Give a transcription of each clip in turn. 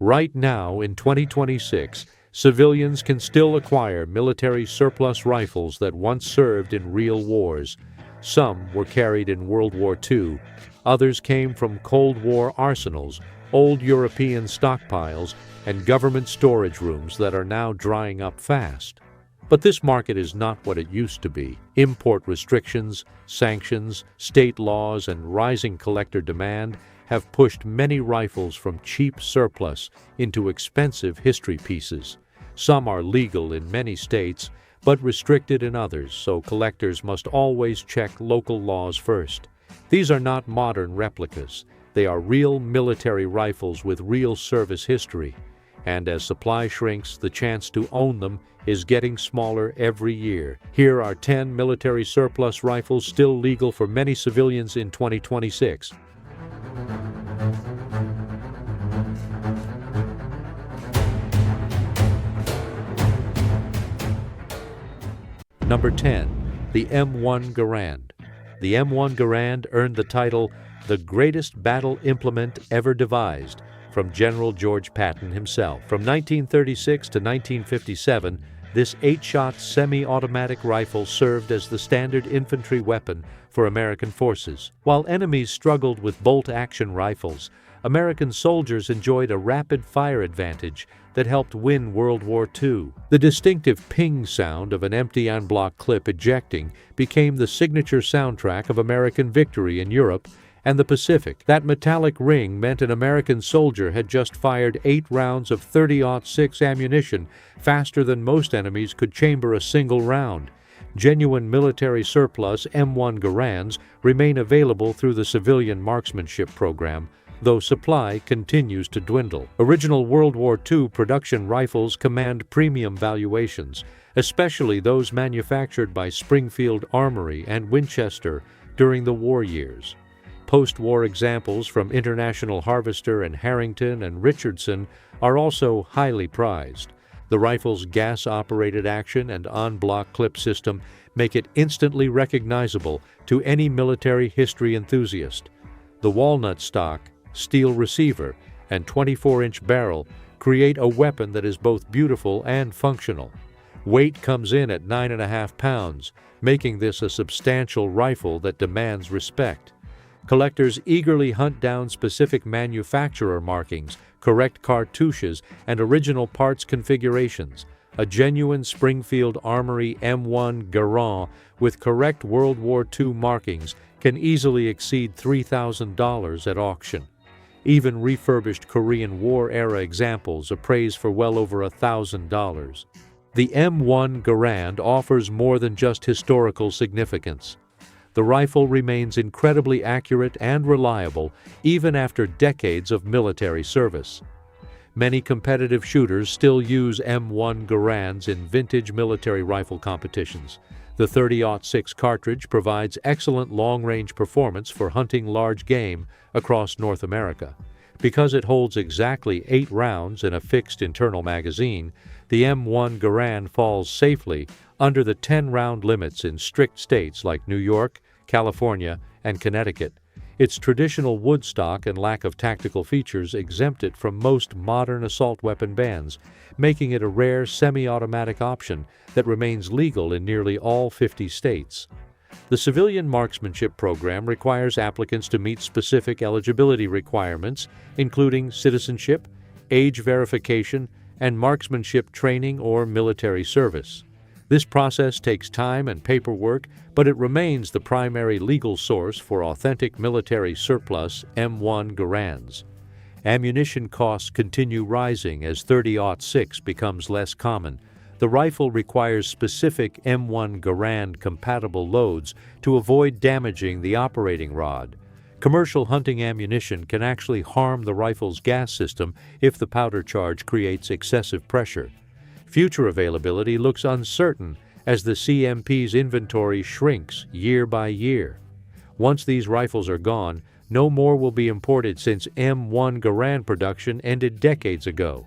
Right now, in 2026, civilians can still acquire military surplus rifles that once served in real wars. Some were carried in World War II. Others came from Cold War arsenals, old European stockpiles, and government storage rooms that are now drying up fast. But this market is not what it used to be. Import restrictions, sanctions, state laws, and rising collector demand have pushed many rifles from cheap surplus into expensive history pieces. Some are legal in many states, but restricted in others, so collectors must always check local laws first. These are not modern replicas. They are real military rifles with real service history. And as supply shrinks, the chance to own them is getting smaller every year. Here are 10 military surplus rifles still legal for many civilians in 2026. Number 10. The M1 Garand. The M1 Garand earned the title, "The Greatest Battle Implement Ever Devised," from General George Patton himself. From 1936 to 1957, this 8-shot semi-automatic rifle served as the standard infantry weapon for American forces. While enemies struggled with bolt-action rifles, American soldiers enjoyed a rapid-fire advantage that helped win World War II. The distinctive ping sound of an empty en-bloc clip ejecting became the signature soundtrack of American victory in Europe and the Pacific. That metallic ring meant an American soldier had just fired 8 rounds of 30-06 ammunition faster than most enemies could chamber a single round. Genuine military surplus M1 Garands remain available through the civilian marksmanship program, though supply continues to dwindle. Original World War II production rifles command premium valuations, especially those manufactured by Springfield Armory and Winchester during the war years. Post-war examples from International Harvester and Harrington and Richardson are also highly prized. The rifle's gas-operated action and en-bloc clip system make it instantly recognizable to any military history enthusiast. The walnut stock, steel receiver, and 24-inch barrel create a weapon that is both beautiful and functional. Weight comes in at 9.5 pounds, making this a substantial rifle that demands respect. Collectors eagerly hunt down specific manufacturer markings, correct cartouches, and original parts configurations. A genuine Springfield Armory M1 Garand with correct World War II markings can easily exceed $3,000 at auction. Even refurbished Korean War-era examples appraise for well over $1,000. The M1 Garand offers more than just historical significance. The rifle remains incredibly accurate and reliable even after decades of military service. Many competitive shooters still use M1 Garands in vintage military rifle competitions. The 30-06 cartridge provides excellent long-range performance for hunting large game across North America. Because it holds exactly 8 rounds in a fixed internal magazine, the M1 Garand falls safely under the 10-round limits in strict states like New York, California, and Connecticut. Its traditional wood stock and lack of tactical features exempt it from most modern assault weapon bans, making it a rare semi-automatic option that remains legal in nearly all 50 states. The civilian marksmanship program requires applicants to meet specific eligibility requirements, including citizenship, age verification, and marksmanship training or military service. This process takes time and paperwork, but it remains the primary legal source for authentic military surplus M1 Garands. Ammunition costs continue rising as 30-06 becomes less common. The rifle requires specific M1 Garand compatible loads to avoid damaging the operating rod. Commercial hunting ammunition can actually harm the rifle's gas system if the powder charge creates excessive pressure. Future availability looks uncertain as the CMP's inventory shrinks year by year. Once these rifles are gone, no more will be imported since M1 Garand production ended decades ago.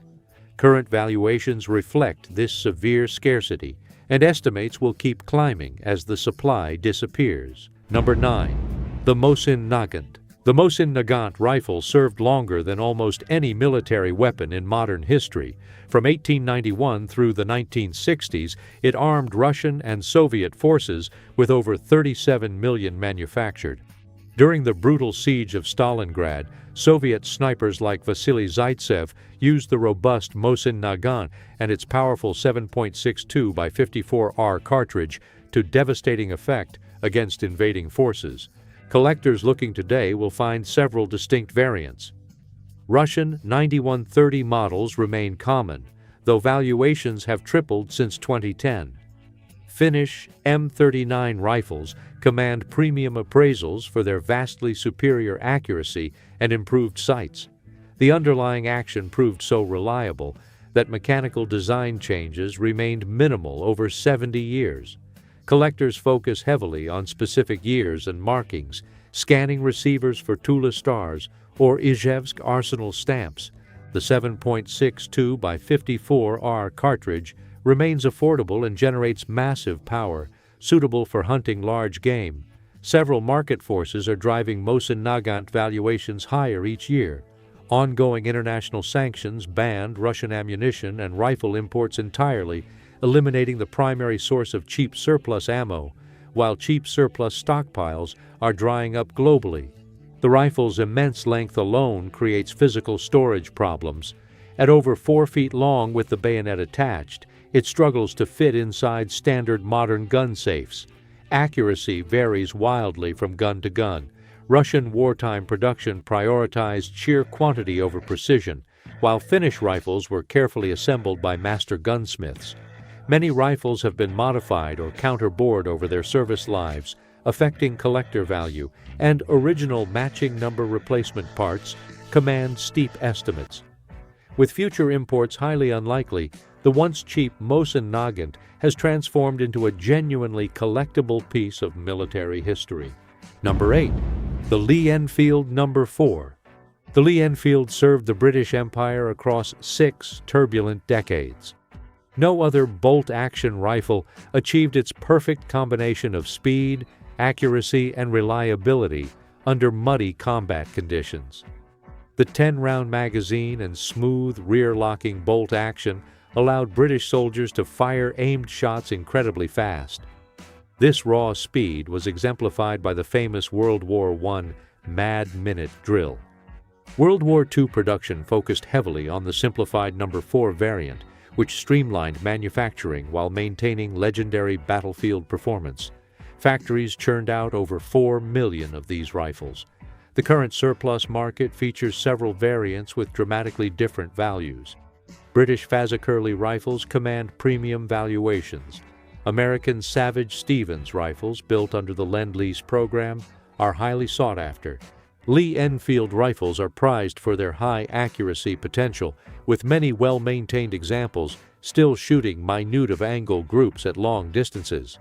Current valuations reflect this severe scarcity, and estimates will keep climbing as the supply disappears. Number 9. The Mosin Nagant. The Mosin Nagant rifle served longer than almost any military weapon in modern history. From 1891 through the 1960s, it armed Russian and Soviet forces with over 37 million manufactured. During the brutal siege of Stalingrad, Soviet snipers like Vasily Zaitsev used the robust Mosin Nagant and its powerful 7.62 by 54R cartridge to devastating effect against invading forces. Collectors looking today will find several distinct variants. Russian 9130 models remain common, though valuations have tripled since 2010. Finnish M39 rifles command premium appraisals for their vastly superior accuracy and improved sights. The underlying action proved so reliable that mechanical design changes remained minimal over 70 years. Collectors focus heavily on specific years and markings, scanning receivers for Tula stars or Izhevsk arsenal stamps. The 7.62 by 54R cartridge remains affordable and generates massive power, suitable for hunting large game. Several market forces are driving Mosin Nagant valuations higher each year. Ongoing international sanctions banned Russian ammunition and rifle imports entirely, eliminating the primary source of cheap surplus ammo, while cheap surplus stockpiles are drying up globally. The rifle's immense length alone creates physical storage problems. At over 4 feet long with the bayonet attached, it struggles to fit inside standard modern gun safes. Accuracy varies wildly from gun to gun. Russian wartime production prioritized sheer quantity over precision, while Finnish rifles were carefully assembled by master gunsmiths. Many rifles have been modified or counterbored over their service lives, affecting collector value, and original matching number replacement parts command steep estimates. With future imports highly unlikely, the once cheap Mosin Nagant has transformed into a genuinely collectible piece of military history. Number 8. The Lee-Enfield No. 4. The Lee-Enfield served the British Empire across 6 turbulent decades. No other bolt-action rifle achieved its perfect combination of speed, accuracy, and reliability under muddy combat conditions. The 10-round magazine and smooth rear-locking bolt action allowed British soldiers to fire aimed shots incredibly fast. This raw speed was exemplified by the famous World War I Mad Minute drill. World War II production focused heavily on the simplified No. 4 variant, which streamlined manufacturing while maintaining legendary battlefield performance. Factories churned out over 4 million of these rifles. The current surplus market features several variants with dramatically different values. British Fazakerley rifles command premium valuations. American Savage Stevens rifles, built under the Lend-Lease program, are highly sought after. Lee-Enfield rifles are prized for their high accuracy potential, with many well-maintained examples still shooting minute-of-angle groups at long distances.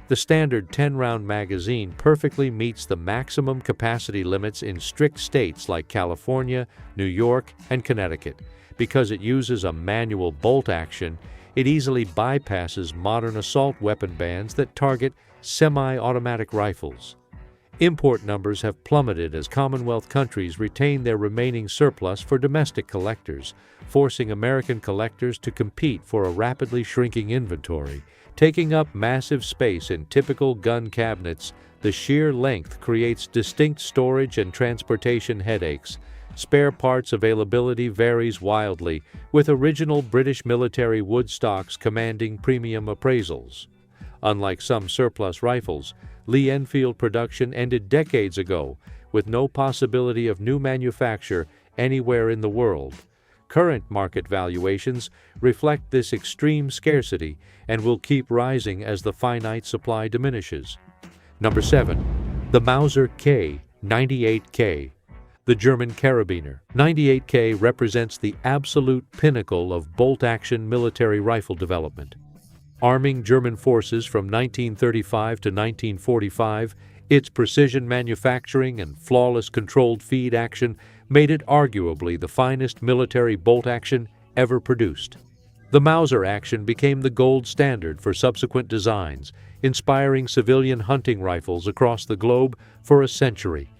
The standard 10-round magazine perfectly meets the maximum capacity limits in strict states like California, New York, and Connecticut. Because it uses a manual bolt action, it easily bypasses modern assault weapon bans that target semi-automatic rifles. Import numbers have plummeted as Commonwealth countries retain their remaining surplus for domestic collectors, forcing American collectors to compete for a rapidly shrinking inventory. Taking up massive space in typical gun cabinets, the sheer length creates distinct storage and transportation headaches. Spare parts availability varies wildly, with original British military wood stocks commanding premium appraisals. Unlike some surplus rifles, Lee-Enfield production ended decades ago, with no possibility of new manufacture anywhere in the world. Current market valuations reflect this extreme scarcity and will keep rising as the finite supply diminishes. Number 7. The Mauser K98k. The German carabiner. 98K represents the absolute pinnacle of bolt-action military rifle development. Arming German forces from 1935 to 1945, its precision manufacturing and flawless controlled feed action made it arguably the finest military bolt action ever produced. The Mauser action became the gold standard for subsequent designs, inspiring civilian hunting rifles across the globe for a century.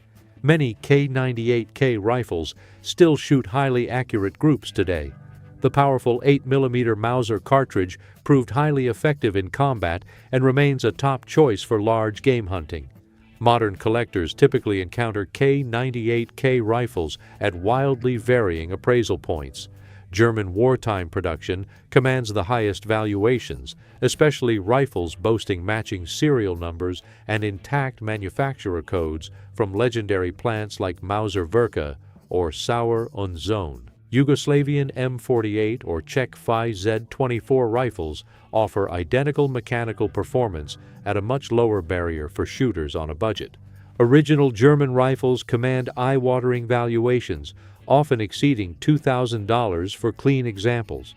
Many K98k rifles still shoot highly accurate groups today. The powerful 8mm Mauser cartridge proved highly effective in combat and remains a top choice for large game hunting. Modern collectors typically encounter K98k rifles at wildly varying appraisal points. German wartime production commands the highest valuations, especially rifles boasting matching serial numbers and intact manufacturer codes from legendary plants like Mauser Werke or Sauer und Sohn. Yugoslavian M48 or Czech Fi Z24 rifles offer identical mechanical performance at a much lower barrier for shooters on a budget. Original German rifles command eye-watering valuations, often exceeding $2,000 for clean examples.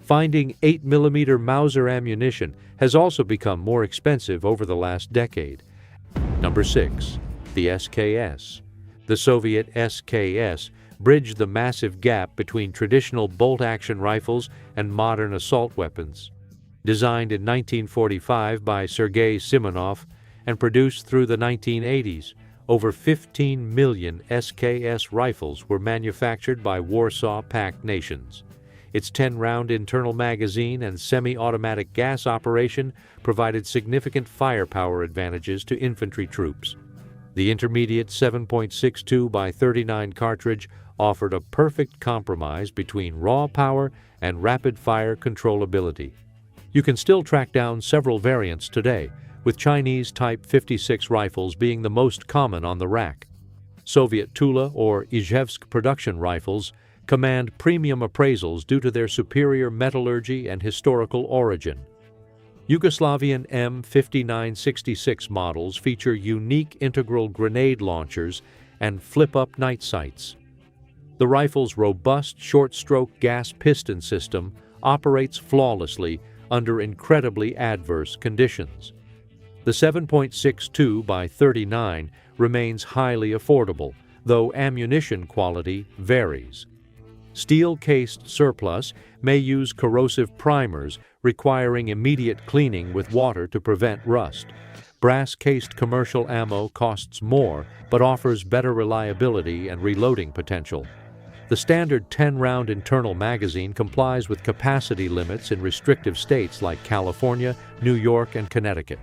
Finding 8mm Mauser ammunition has also become more expensive over the last decade. Number 6. The SKS. The Soviet SKS bridged the massive gap between traditional bolt-action rifles and modern assault weapons. Designed in 1945 by Sergei Simonov and produced through the 1980s, over 15 million SKS rifles were manufactured by Warsaw Pact nations. Its 10-round internal magazine and semi-automatic gas operation provided significant firepower advantages to infantry troops. The intermediate 7.62 by 39 cartridge offered a perfect compromise between raw power and rapid-fire controllability. You can still track down several variants today, with Chinese Type 56 rifles being the most common on the rack. Soviet Tula or Izhevsk production rifles command premium appraisals due to their superior metallurgy and historical origin. Yugoslavian M4966 models feature unique integral grenade launchers and flip-up night sights. The rifle's robust short-stroke gas piston system operates flawlessly under incredibly adverse conditions. The 7.62 by 39 remains highly affordable, though ammunition quality varies. Steel-cased surplus may use corrosive primers, requiring immediate cleaning with water to prevent rust. Brass-cased commercial ammo costs more, but offers better reliability and reloading potential. The standard 10-round internal magazine complies with capacity limits in restrictive states like California, New York, and Connecticut.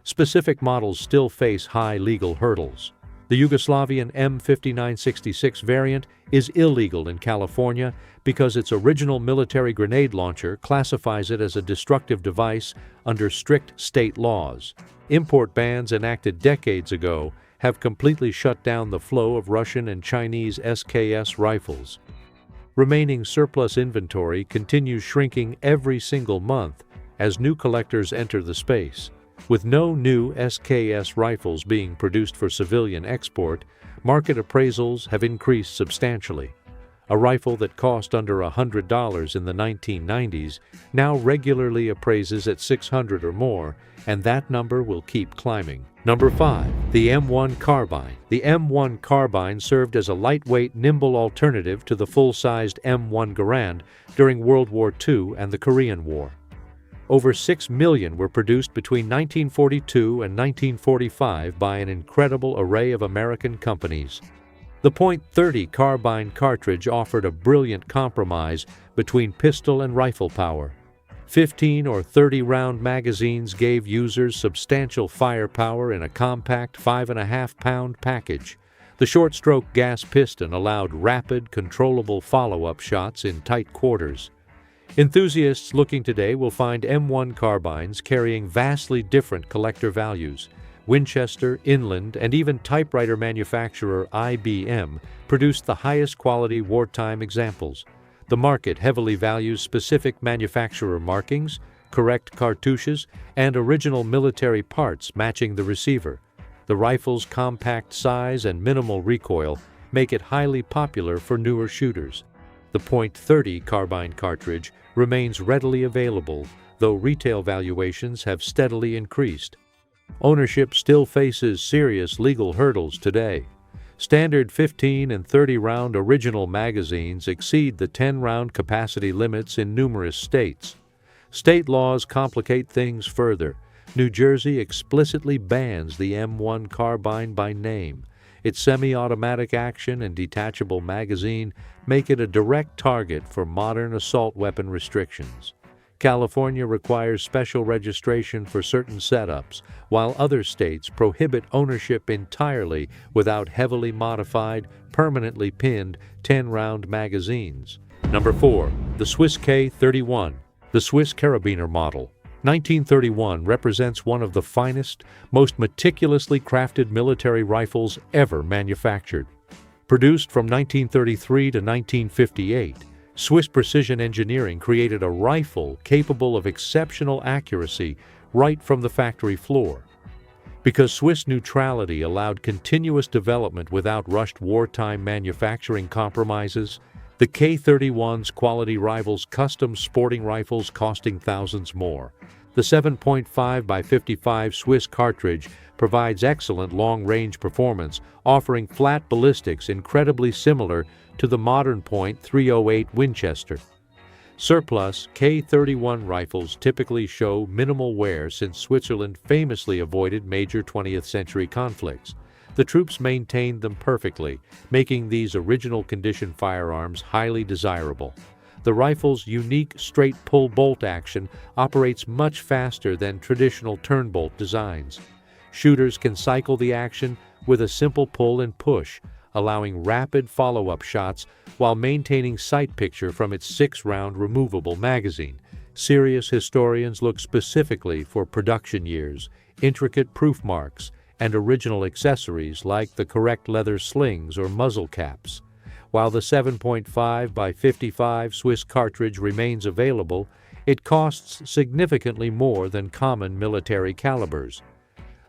Specific models still face high legal hurdles. The Yugoslavian M5966 variant is illegal in California because its original military grenade launcher classifies it as a destructive device under strict state laws. Import bans enacted decades ago have completely shut down the flow of Russian and Chinese SKS rifles. Remaining surplus inventory continues shrinking every single month as new collectors enter the space. With no new SKS rifles being produced for civilian export, market appraisals have increased substantially. A rifle that cost under $100 in the 1990s now regularly appraises at $600 or more, and that number will keep climbing. Number 5. The M1 Carbine. The M1 Carbine served as a lightweight, nimble alternative to the full-sized M1 Garand during World War II and the Korean War. Over 6 million were produced between 1942 and 1945 by an incredible array of American companies. The .30 carbine cartridge offered a brilliant compromise between pistol and rifle power. 15 or 30-round magazines gave users substantial firepower in a compact 5.5-pound package. The short-stroke gas piston allowed rapid, controllable follow-up shots in tight quarters. Enthusiasts looking today will find M1 carbines carrying vastly different collector values. Winchester, Inland, and even typewriter manufacturer IBM produced the highest quality wartime examples. The market heavily values specific manufacturer markings, correct cartouches, and original military parts matching the receiver. The rifle's compact size and minimal recoil make it highly popular for newer shooters. The .30 carbine cartridge remains readily available, though retail valuations have steadily increased. Ownership still faces serious legal hurdles today. Standard 15 and 30-round original magazines exceed the 10-round capacity limits in numerous states. State laws complicate things further. New Jersey explicitly bans the M1 carbine by name. Its semi-automatic action and detachable magazine make it a direct target for modern assault weapon restrictions. California requires special registration for certain setups, while other states prohibit ownership entirely without heavily modified, permanently pinned 10-round magazines. Number 4. The Swiss K31, the Swiss carabiner model. 1931 represents one of the finest, most meticulously crafted military rifles ever manufactured. Produced from 1933 to 1958, Swiss precision engineering created a rifle capable of exceptional accuracy right from the factory floor. Because Swiss neutrality allowed continuous development without rushed wartime manufacturing compromises, the K31's quality rivals custom sporting rifles costing thousands more. The 7.5 by 55 Swiss cartridge provides excellent long-range performance, offering flat ballistics incredibly similar to the modern .308 Winchester. Surplus K31 rifles typically show minimal wear since Switzerland famously avoided major 20th century conflicts. The troops maintained them perfectly, making these original condition firearms highly desirable. The rifle's unique straight pull bolt action operates much faster than traditional turn bolt designs. Shooters can cycle the action with a simple pull and push, allowing rapid follow-up shots while maintaining sight picture from its 6-round removable magazine. Serious historians look specifically for production years, intricate proof marks, and original accessories like the correct leather slings or muzzle caps. While the 7.5 by 55 Swiss cartridge remains available, it costs significantly more than common military calibers.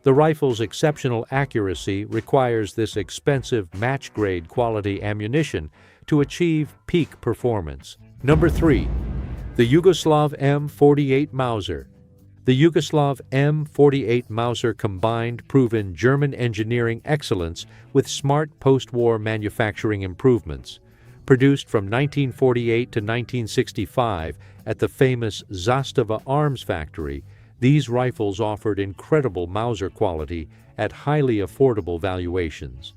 The rifle's exceptional accuracy requires this expensive match-grade quality ammunition to achieve peak performance. Number 3. The Yugoslav M48 Mauser. The Yugoslav M48 Mauser combined proven German engineering excellence with smart post-war manufacturing improvements. Produced from 1948 to 1965 at the famous Zastava Arms Factory, these rifles offered incredible Mauser quality at highly affordable valuations.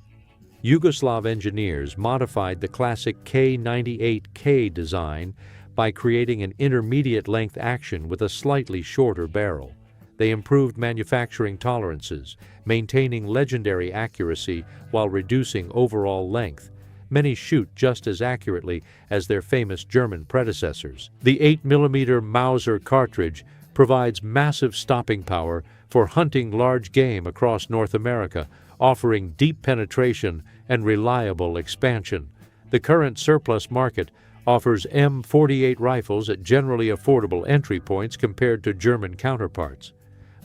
Yugoslav engineers modified the classic K98k design by creating an intermediate-length action with a slightly shorter barrel. They improved manufacturing tolerances, maintaining legendary accuracy while reducing overall length. Many shoot just as accurately as their famous German predecessors. The 8mm Mauser cartridge provides massive stopping power for hunting large game across North America, offering deep penetration and reliable expansion. The current surplus market offers M48 rifles at generally affordable entry points compared to German counterparts.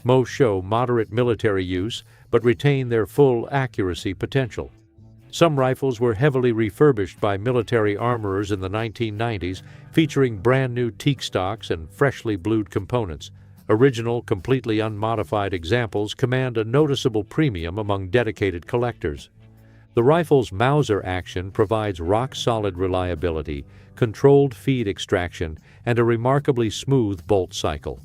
Most show moderate military use but retain their full accuracy potential. Some rifles were heavily refurbished by military armorers in the 1990s, featuring brand-new teak stocks and freshly blued components. Original, completely unmodified examples command a noticeable premium among dedicated collectors. The rifle's Mauser action provides rock-solid reliability, controlled feed extraction, and a remarkably smooth bolt cycle.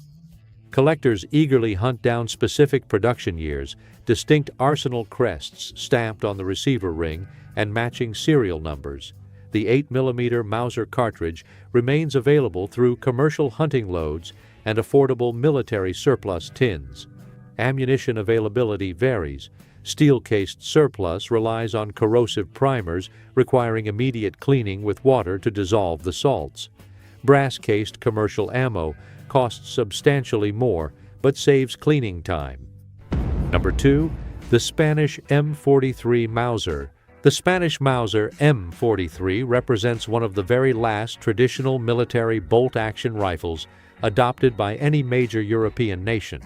Collectors eagerly hunt down specific production years, distinct arsenal crests stamped on the receiver ring, and matching serial numbers. The 8mm Mauser cartridge remains available through commercial hunting loads and affordable military surplus tins. Ammunition availability varies. Steel-cased surplus relies on corrosive primers, requiring immediate cleaning with water to dissolve the salts. Brass-cased commercial ammo costs substantially more, but saves cleaning time. Number 2. The Spanish M43 Mauser. The Spanish Mauser M43 represents one of the very last traditional military bolt-action rifles adopted by any major European nation.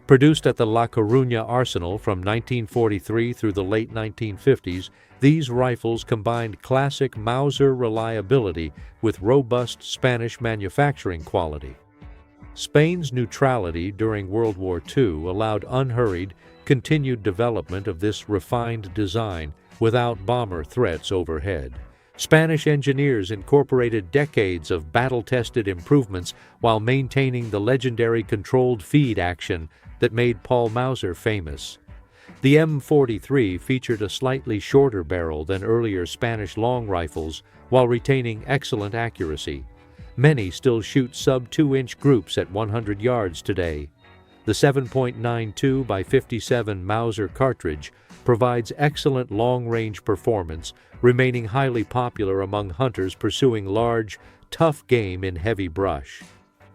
Produced at the La Coruña arsenal from 1943 through the late 1950s, these rifles combined classic Mauser reliability with robust Spanish manufacturing quality. Spain's neutrality during World War II allowed unhurried, continued development of this refined design without bomber threats overhead. Spanish engineers incorporated decades of battle-tested improvements while maintaining the legendary controlled feed action that made Paul Mauser famous. The M43 featured a slightly shorter barrel than earlier Spanish long rifles while retaining excellent accuracy. Many still shoot sub-2-inch groups at 100 yards today. The 7.92 by 57 Mauser cartridge provides excellent long-range performance, remaining highly popular among hunters pursuing large, tough game in heavy brush.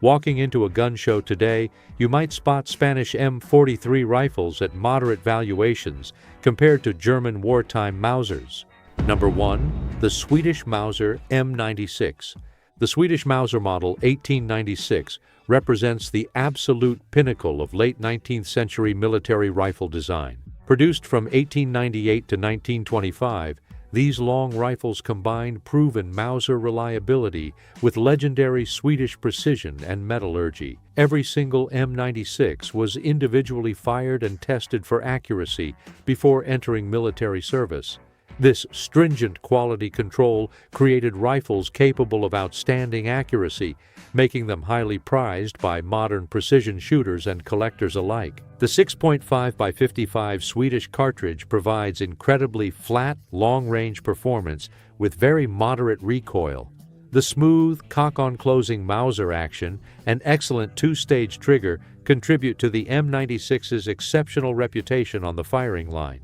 Walking into a gun show today, you might spot Spanish M43 rifles at moderate valuations compared to German wartime Mausers. Number 1. The Swedish Mauser M96. The Swedish Mauser model 1896 represents the absolute pinnacle of late 19th century military rifle design. Produced from 1898 to 1925, these long rifles combined proven Mauser reliability with legendary Swedish precision and metallurgy. Every single M96 was individually fired and tested for accuracy before entering military service. This stringent quality control created rifles capable of outstanding accuracy, making them highly prized by modern precision shooters and collectors alike. The 6.5 by 55 Swedish cartridge provides incredibly flat, long-range performance with very moderate recoil. The smooth, cock-on-closing Mauser action and excellent two-stage trigger contribute to the M96's exceptional reputation on the firing line.